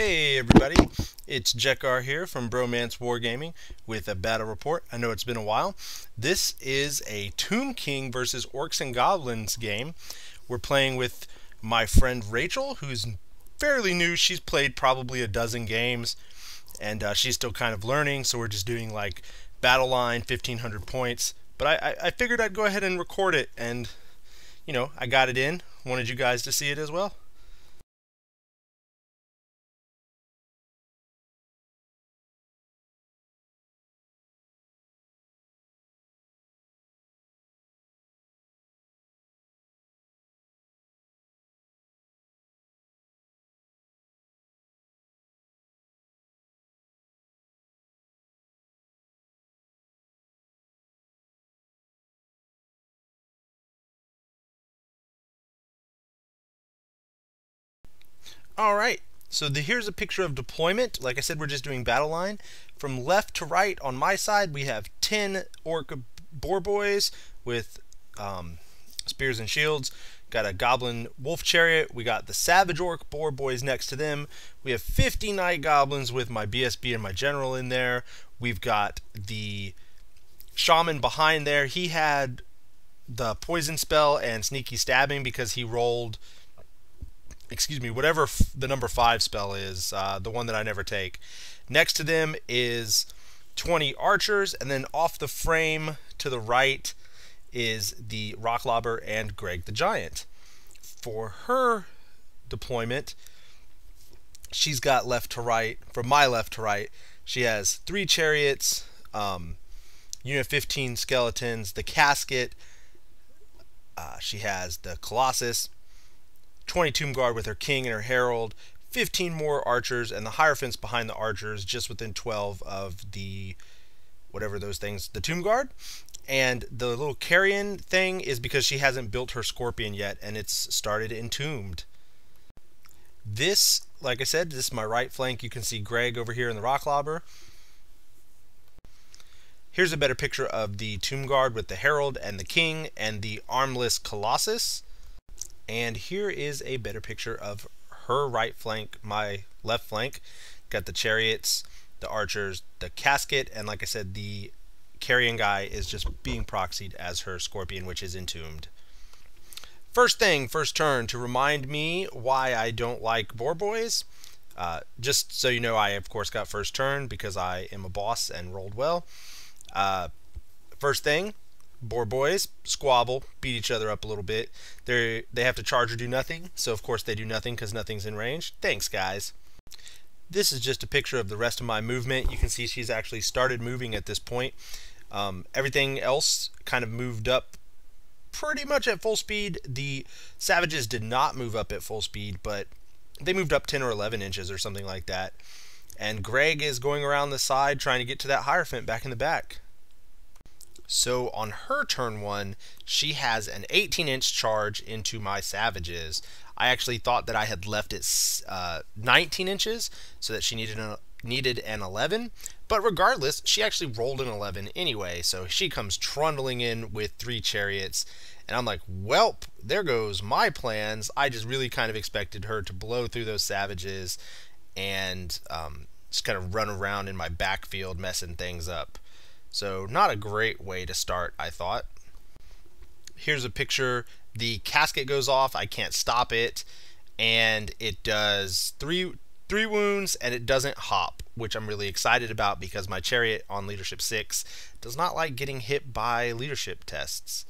Hey everybody, it's Jekar here from Bromance Wargaming with a battle report. I know it's been a while. This is a Tomb King versus Orcs and Goblins game. We're playing with my friend Rachel, who's fairly new. She's played probably a dozen games, and she's still kind of learning, so we're just doing like battle line, 1500 points. But I figured I'd go ahead and record it, and I got it in. Wanted you guys to see it as well. Alright, so here's a picture of deployment. Like I said, we're just doing battle line. From left to right on my side, we have 10 orc boar boys with spears and shields. Got a goblin wolf chariot. We got the savage orc boar boys next to them. We have 50 night goblins with my BSB and my general in there. We've got the shaman behind there. He had the poison spell and sneaky stabbing because he rolled, whatever the number 5 spell is, the one that I never take. Next to them is 20 archers, and then off the frame to the right is the rock lobber and Greg the Giant. For her deployment, she's got left to right, from my left to right, she has 3 chariots, unit 15 skeletons, the casket, she has the colossus, 20 tomb guard with her king and her herald, 15 more archers, and the hierophants behind the archers just within 12 of the whatever those things, the tomb guard. And the little carrion thing is because she hasn't built her scorpion yet, and it's started entombed. This, like I said, this is my right flank. You can see Greg over here in the rock lobber. Here's a better picture of the tomb guard with the herald and the king and the armless colossus. And here is a better picture of her right flank, my left flank. Got the chariots, the archers, the casket, and like I said, the carrion guy is just being proxied as her scorpion, which is entombed. First thing, first turn, to remind me why I don't like boar boys. Just so you know, I of course got first turn because I am a boss and rolled well. First thing, boar boys squabble, beat each other up a little bit. They have to charge or do nothing, so of course they do nothing because nothing's in range. Thanks, guys. This is just a picture of the rest of my movement. You can see she's actually started moving at this point. Everything else kind of moved up pretty much at full speed. The savages did not move up at full speed, but they moved up 10 or 11 inches or something like that. And Greg is going around the side trying to get to that hierophant back in the back. So on her turn 1, she has an 18-inch charge into my savages. I actually thought that I had left it 19 inches, so that she needed an 11. But regardless, she actually rolled an 11 anyway, so she comes trundling in with 3 chariots. And I'm like, welp, there goes my plans. I just really kind of expected her to blow through those savages and just kind of run around in my backfield messing things up. So not a great way to start, I thought. Here's a picture. The casket goes off. I can't stop it. And it does three wounds, and it doesn't hop, which I'm really excited about because my chariot on leadership 6 does not like getting hit by leadership tests.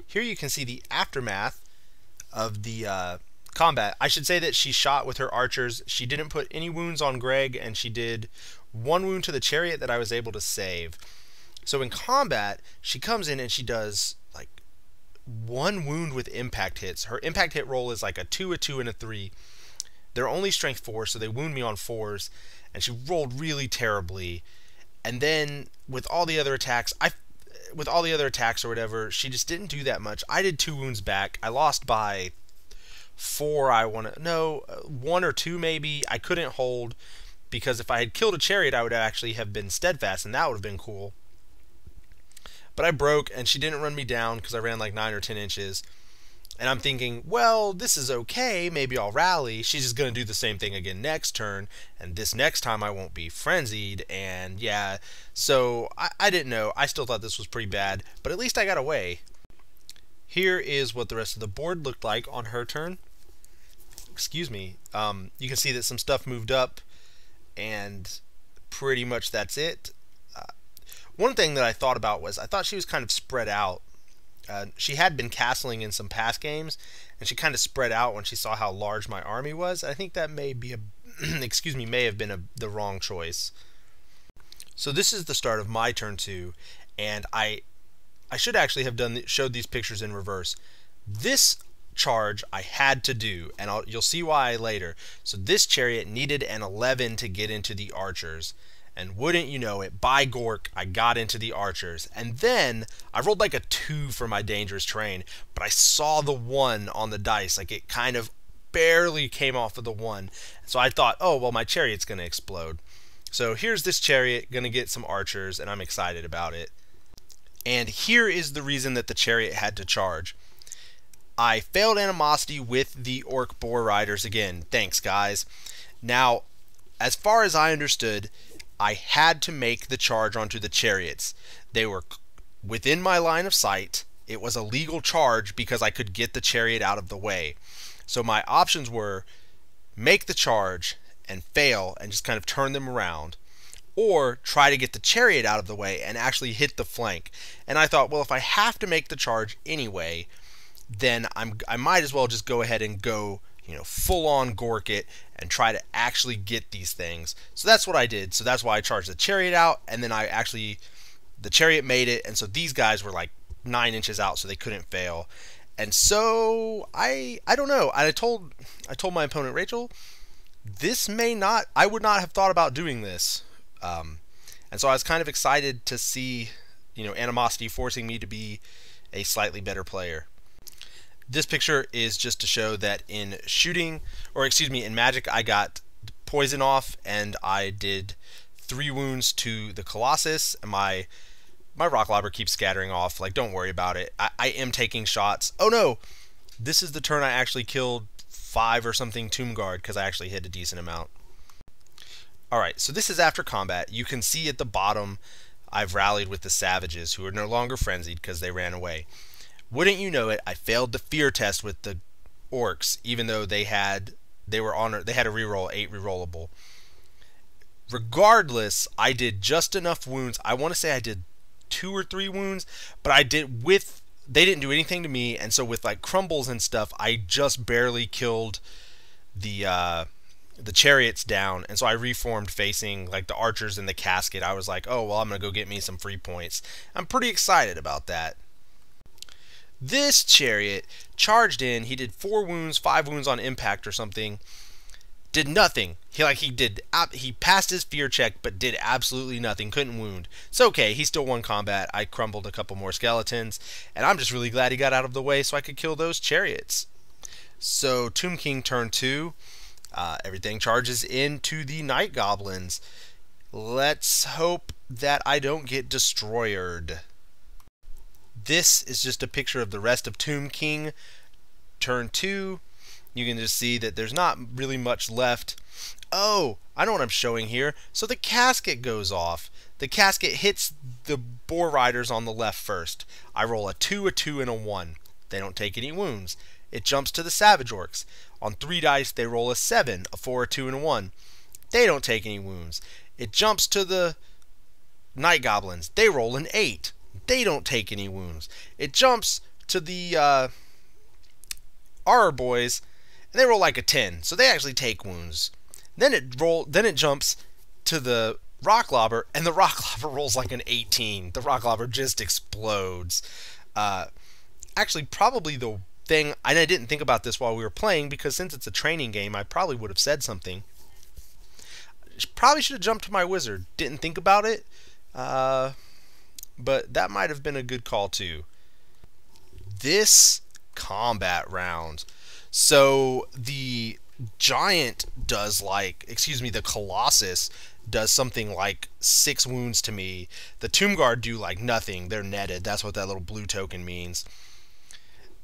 Here you can see the aftermath of the combat. I should say that she shot with her archers. She didn't put any wounds on Greg, and she did 1 wound to the chariot that I was able to save. So in combat, she comes in and she does like 1 wound with impact hits. Her impact hit roll is like a 2, a 2, and a 3. They're only strength 4, so they wound me on 4s, and she rolled really terribly. And then with all the other attacks, or whatever, she just didn't do that much. I did 2 wounds back. I lost by 4. 1 or 2 maybe. I couldn't hold because if I had killed a chariot, I would actually have been steadfast, and that would have been cool. But I broke, and she didn't run me down because I ran like 9 or 10 inches. And I'm thinking, well, this is okay, maybe I'll rally. She's just going to do the same thing again next turn, and this next time I won't be frenzied, and yeah, so I didn't know. I still thought this was pretty bad, but at least I got away. Here is what the rest of the board looked like on her turn. Excuse me. You can see that some stuff moved up, and pretty much that's it. One thing that I thought about was I thought she was kind of spread out. She had been castling in some past games, and she kind of spread out when she saw how large my army was. I think that may be excuse me, may have been the wrong choice. So this is the start of my turn 2, and I should actually have showed these pictures in reverse. This charge I had to do, and you'll see why later. So this chariot needed an 11 to get into the archers. And wouldn't you know it, by Gork, I got into the archers. And then I rolled like a 2 for my dangerous terrain, but I saw the 1 on the dice. Like it kind of barely came off of the 1. So I thought, oh, well, my chariot's going to explode. So here's this chariot going to get some archers, and I'm excited about it. And here is the reason that the chariot had to charge. I failed animosity with the orc boar riders again. Thanks, guys. Now, as far as I understood, I had to make the charge onto the chariots. They were within my line of sight. It was a legal charge because I could get the chariot out of the way. So my options were make the charge and fail and just kind of turn them around, or try to get the chariot out of the way and actually hit the flank. And I thought, well, if I have to make the charge anyway, then I might as well just go ahead and go, full on Gork it and try to actually get these things. So that's what I did. So that's why I charged the chariot out, and then the chariot made it, and so these guys were like 9 inches out, so they couldn't fail. And so I don't know. I told my opponent Rachel, I would not have thought about doing this. And so I was kind of excited to see, animosity forcing me to be a slightly better player. This picture is just to show that in in Magic, I got poison off, and I did 3 wounds to the Colossus, and my rock lobber keeps scattering off. Like, don't worry about it. I am taking shots. Oh no! This is the turn I actually killed 5 or something Tomb Guard, because I actually hit a decent amount. Alright, so this is after combat. You can see at the bottom I've rallied with the Savages, who are no longer frenzied because they ran away. Wouldn't you know it, I failed the fear test with the Orcs, even though they had a reroll, 8 rerollable. Regardless, I did just enough wounds. I want to say I did 2 or 3 wounds, but they didn't do anything to me, and so with like crumbles and stuff, I just barely killed the chariots down, and so I reformed facing like the archers in the casket. I was like, oh well, I'm gonna go get me some free points. I'm pretty excited about that. This chariot charged in. He did 4 wounds, 5 wounds on impact or something. Did nothing. He passed his fear check, but did absolutely nothing. Couldn't wound. It's okay. He still won combat. I crumbled a couple more skeletons, and I'm just really glad he got out of the way so I could kill those chariots. So Tomb King turn 2. Everything charges into the Night Goblins. Let's hope that I don't get destroyered. This is just a picture of the rest of Tomb King turn 2. You can just see that there's not really much left. Oh, I know what I'm showing here. So the casket goes off. The casket hits the boar riders on the left first. I roll a 2, a 2, and a 1. They don't take any wounds. It jumps to the Savage Orcs. On 3 dice, they roll a 7, a 4, a 2, and a 1. They don't take any wounds. It jumps to the Night Goblins. They roll an 8. They don't take any wounds. It jumps to the Auror Boys, and they roll like a 10, so they actually take wounds. Then it jumps to the Rock Lobber, and the Rock Lobber rolls like an 18. The Rock Lobber just explodes. Actually, probably the thing, and I didn't think about this while we were playing, because since it's a training game, I probably would have said something. Probably should have jumped to my wizard. Didn't think about it, but that might have been a good call too. This combat round. So the giant does the Colossus does something like 6 wounds to me. The Tomb Guard do like nothing. They're netted. That's what that little blue token means.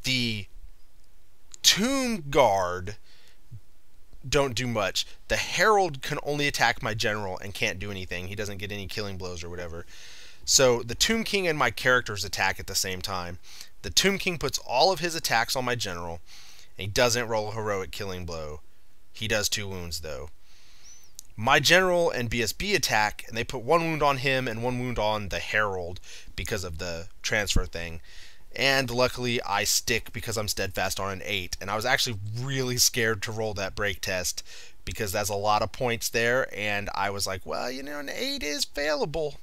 The Tomb Guard don't do much. The Herald can only attack my general and can't do anything. He doesn't get any killing blows or whatever. So the Tomb King and my characters attack at the same time. The Tomb King puts all of his attacks on my general, and he doesn't roll a heroic killing blow. He does 2 wounds though. My general and BSB attack, and they put 1 wound on him and 1 wound on the Herald because of the transfer thing. And luckily I stick because I'm steadfast on an 8, and I was actually really scared to roll that break test because that's a lot of points there, and I was like, well, you know, an 8 is failable.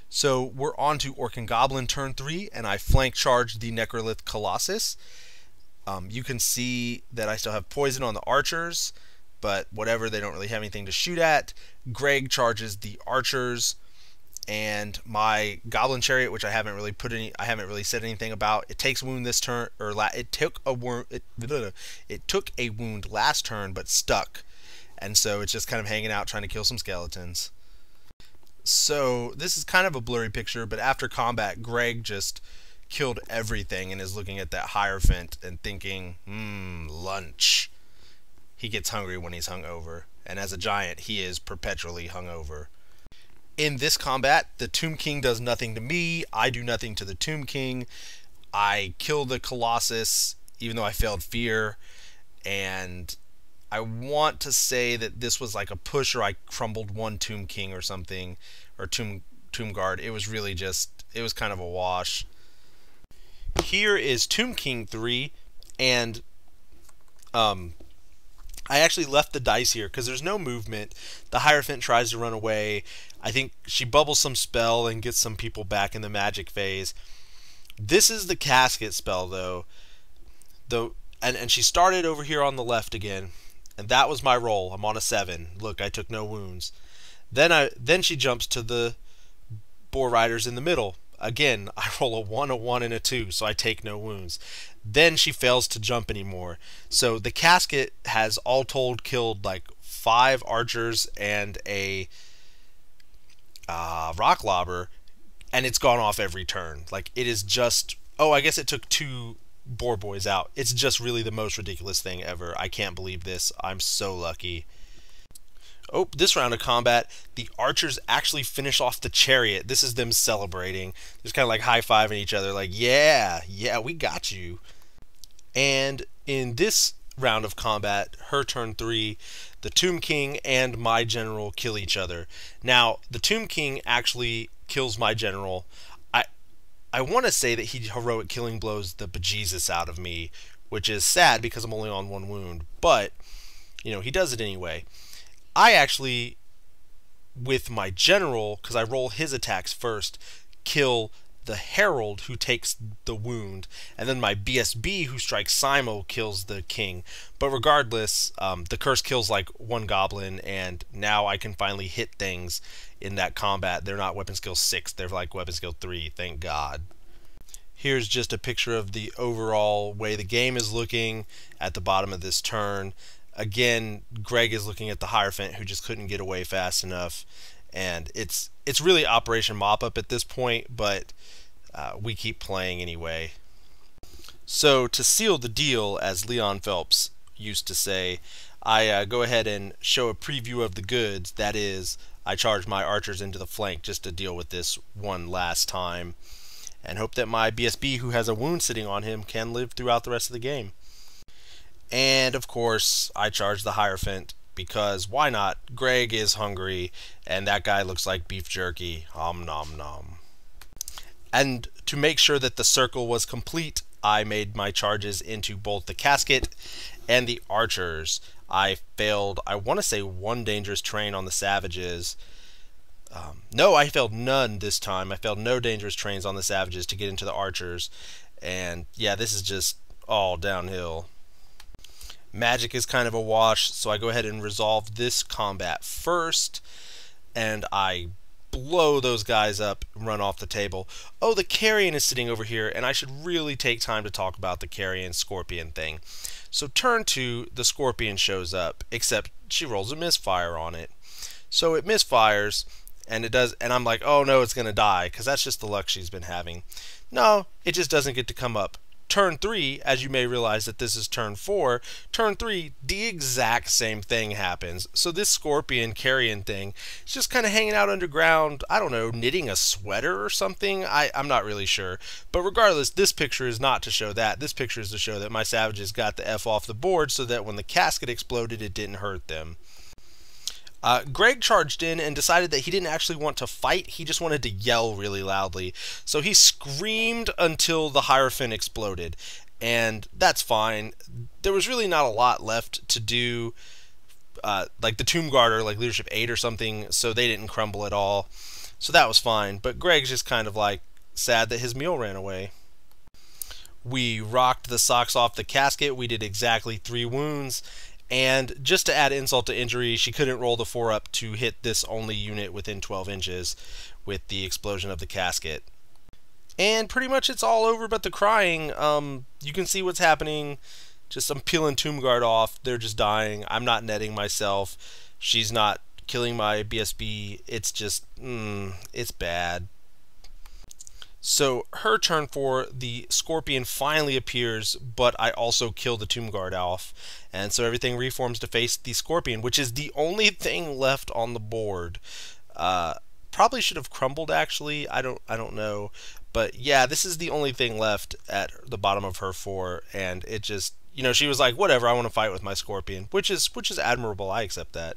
So we're on to Orc and Goblin turn 3, and I flank charged the Necrolith Colossus. You can see that I still have poison on the archers, but whatever, they don't really have anything to shoot at. Greg charges the archers, and my Goblin Chariot, which I haven't really said anything about. It takes a wound this turn, or it took a wound. It took a wound last turn, but stuck, and so it's just kind of hanging out, trying to kill some skeletons. So this is kind of a blurry picture, but after combat, Greg just killed everything and is looking at that Hierophant and thinking, lunch. He gets hungry when he's hungover, and as a giant, he is perpetually hungover. In this combat, the Tomb King does nothing to me. I do nothing to the Tomb King. I kill the Colossus, even though I failed Fear, and I want to say that this was like a push, or I crumbled 1 Tomb King or something, or Tomb Guard. It was really just, it was kind of a wash. Here is Tomb King 3, and I actually left the dice here because there's no movement. The Hierophant tries to run away. I think she bubbles some spell and gets some people back in the magic phase. This is the casket spell though. And she started over here on the left again, and that was my roll. I'm on a 7. Look, I took no wounds. Then she jumps to the Boar Riders in the middle. Again, I roll a 1, a 1, and a 2, so I take no wounds. Then she fails to jump anymore. So the casket has all told killed like 5 archers and a rock lobber, and it's gone off every turn. Like, it is just, oh, I guess it took 2 boar boys out. It's just really the most ridiculous thing ever. I can't believe this. I'm so lucky. Oh, this round of combat, the archers actually finish off the chariot. This is them celebrating. Just kind of like high-fiving each other, like, yeah, we got you. And in this round of combat, her turn 3, the Tomb King and my general kill each other. Now, the Tomb King actually kills my general. I want to say that he heroic killing blows the bejesus out of me, which is sad because I'm only on 1 wound, but, you know, he does it anyway. I actually, with my general, because I roll his attacks first, kill the Herald who takes the wound, and then my BSB who strikes Simo kills the king. But regardless, the curse kills like 1 goblin, and now I can finally hit things in that combat. They're not weapon skill 6, they're like weapon skill 3, thank God. Here's just a picture of the overall way the game is looking at the bottom of this turn. Again, Greg is looking at the Hierophant who just couldn't get away fast enough, and it's really Operation Mop-Up at this point, but we keep playing anyway. So to seal the deal, as Leon Phelps used to say, I go ahead and show a preview of the goods. That is, I charge my archers into the flank just to deal with this one last time, and hope that my BSB, who has a wound sitting on him, can live throughout the rest of the game. And of course, I charge the Hierophant, because why not? Greg is hungry, and that guy looks like beef jerky. Om nom nom. And to make sure that the circle was complete, I made my charges into both the casket and the archers. I failed, I want to say 1 dangerous terrain on the savages. No, I failed none this time. I failed no dangerous terrains on the savages to get into the archers. And yeah, this is just all downhill. Magic is kind of a wash, so I go ahead and resolve this combat first, and I blow those guys up and run off the table. Oh, the Carrion is sitting over here, and I should really take time to talk about the Carrion Scorpion thing. So turn 2, the Scorpion shows up, except she rolls a misfire on it. So it misfires, and it does, and I'm like, oh no, it's gonna die, because that's just the luck she's been having. No, it just doesn't get to come up. turn 3, as you may realize that this is turn 4, turn 3, the exact same thing happens. So this scorpion carrion thing is just kind of hanging out underground, I don't know, knitting a sweater or something? I'm not really sure. But regardless, this picture is not to show that. This picture is to show that my savages got the F off the board so that when the casket exploded, it didn't hurt them. Greg charged in and decided that he didn't actually want to fight, he just wanted to yell really loudly. So he screamed until the Hierophant exploded, and that's fine. There was really not a lot left to do, like the Tomb Guard or like Leadership 8 or something, so they didn't crumble at all. So that was fine, but Greg's just kind of like sad that his meal ran away. We rocked the socks off the casket, we did exactly 3 wounds, and just to add insult to injury, she couldn't roll the 4-up to hit this only unit within 12 inches with the explosion of the casket. And pretty much it's all over but the crying. You can see what's happening. Just I'm peeling Tomb Guard off. They're just dying. I'm not netting myself. She's not killing my BSB. It's just, it's bad. So her turn 4, the Scorpion finally appears, but I also kill the Tomb Guard off, and so everything reforms to face the Scorpion, which is the only thing left on the board. Probably should have crumbled actually. I don't know, but yeah, this is the only thing left at the bottom of her 4, and it just, you know, she was like, whatever, I want to fight with my Scorpion, which is admirable. I accept that.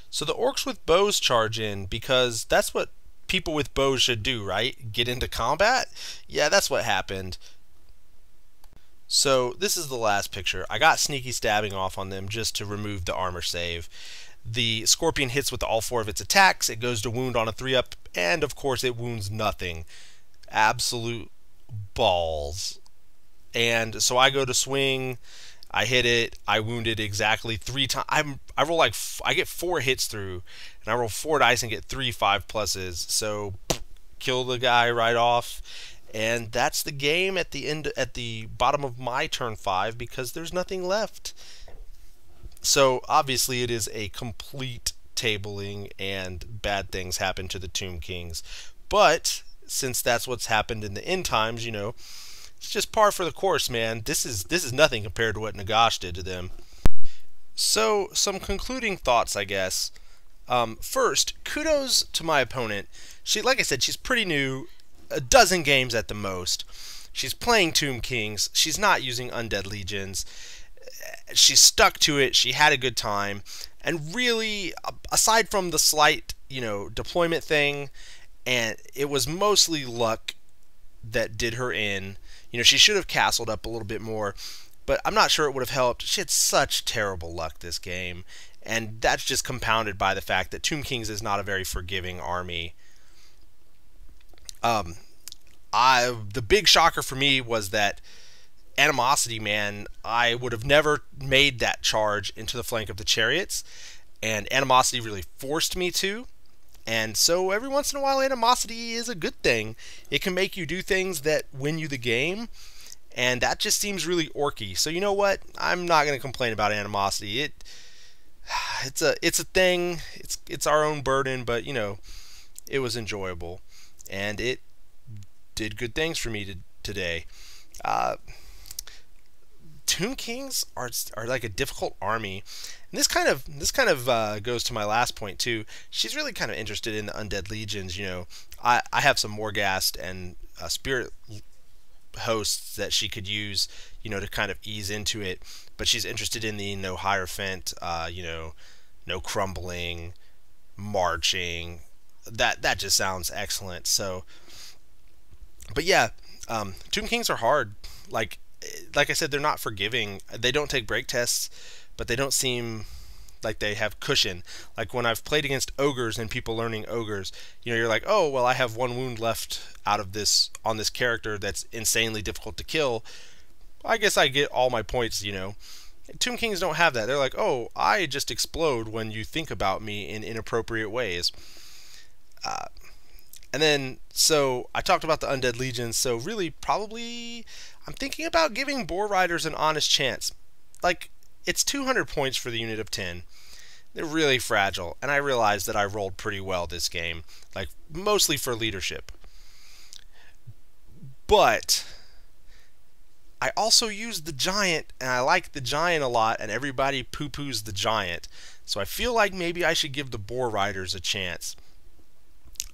So the Orcs with bows charge in because that's what people with bows should do, right? Get into combat? Yeah, that's what happened. So this is the last picture. I got sneaky stabbing off on them just to remove the armor save. The Scorpion hits with all 4 of its attacks. It goes to wound on a 3-up, and of course it wounds nothing. Absolute balls. And so I go to swing. I hit it. I wounded exactly 3 times. I roll like I get 4 hits through, and I roll 4 dice and get 3 5+s. So kill the guy right off, and that's the game at the end, at the bottom of my turn 5, because there's nothing left. So obviously it is a complete tabling, and bad things happen to the Tomb Kings. But since that's what's happened in the end times, you know, it's just par for the course, man. This is nothing compared to what Nagash did to them. So, some concluding thoughts, I guess. First, kudos to my opponent. She, like I said, she's pretty new, a dozen games at the most. She's playing Tomb Kings. She's not using Undead Legions. She stuck to it. She had a good time. And really, aside from the slight, you know, deployment thing, and it was mostly luck that did her in. You know, she should have castled up a little bit more, but I'm not sure it would have helped. She had such terrible luck this game, and that's just compounded by the fact that Tomb Kings is not a very forgiving army. The big shocker for me was that Animosity, man, I would have never made that charge into the flank of the chariots, and Animosity really forced me to. And so every once in a while, Animosity is a good thing. It can make you do things that win you the game, and that just seems really orky. So you know what? I'm not going to complain about Animosity. It's a thing. It's our own burden, but you know, it was enjoyable, and it did good things for me today. Tomb Kings are like a difficult army. And this kind of goes to my last point too. She's really kind of interested in the Undead Legions. You know, I have some Morghast and Spirit hosts that she could use, you know, to kind of ease into it. But she's interested in the no Hierophant, you know, no crumbling, marching. That just sounds excellent. So, but yeah, Tomb Kings are hard. Like I said, they're not forgiving. They don't take break tests, but they don't seem like they have cushion. Like when I've played against ogres and people learning ogres, you know, you're like, oh well, I have 1 wound left out of this on this character that's insanely difficult to kill. I guess I get all my points, you know. Tomb Kings don't have that. They're like, oh, I just explode when you think about me in inappropriate ways. And then, so I talked about the Undead Legions, so really probably I'm thinking about giving Boar Riders an honest chance. Like, it's 200 points for the unit of 10. They're really fragile, and I realized that I rolled pretty well this game, like mostly for leadership. But I also use the giant, and I like the giant a lot, and everybody poo-poos the giant. So I feel like maybe I should give the boar riders a chance.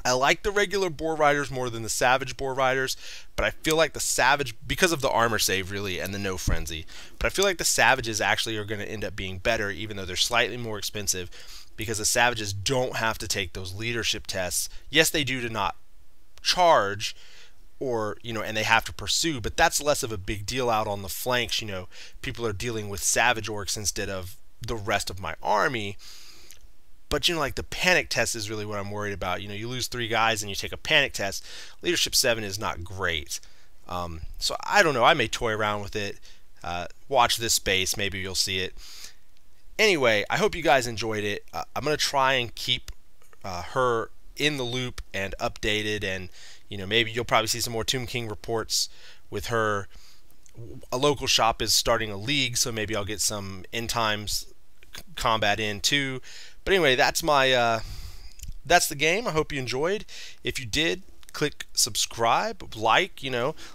I like the regular boar riders more than the savage boar riders, but I feel like the savage, because of the armor save really and the no frenzy, but I feel like the savages actually are going to end up being better, even though they're slightly more expensive, because the savages don't have to take those leadership tests. Yes, they do to not charge, or and they have to pursue, but that's less of a big deal out on the flanks. People are dealing with savage orcs instead of the rest of my army. But like the panic test is really what I'm worried about. You lose 3 guys and you take a panic test. Leadership 7 is not great. So I don't know. I may toy around with it. Watch this space. Maybe you'll see it. Anyway, I hope you guys enjoyed it. I'm going to try and keep her in the loop and updated, and maybe you'll probably see some more Tomb King reports with her. A local shop is starting a league, so maybe I'll get some end times combat in too. But anyway, that's the game. I hope you enjoyed. If you did, click subscribe, like,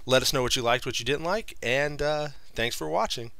let us know what you liked, what you didn't like, and thanks for watching.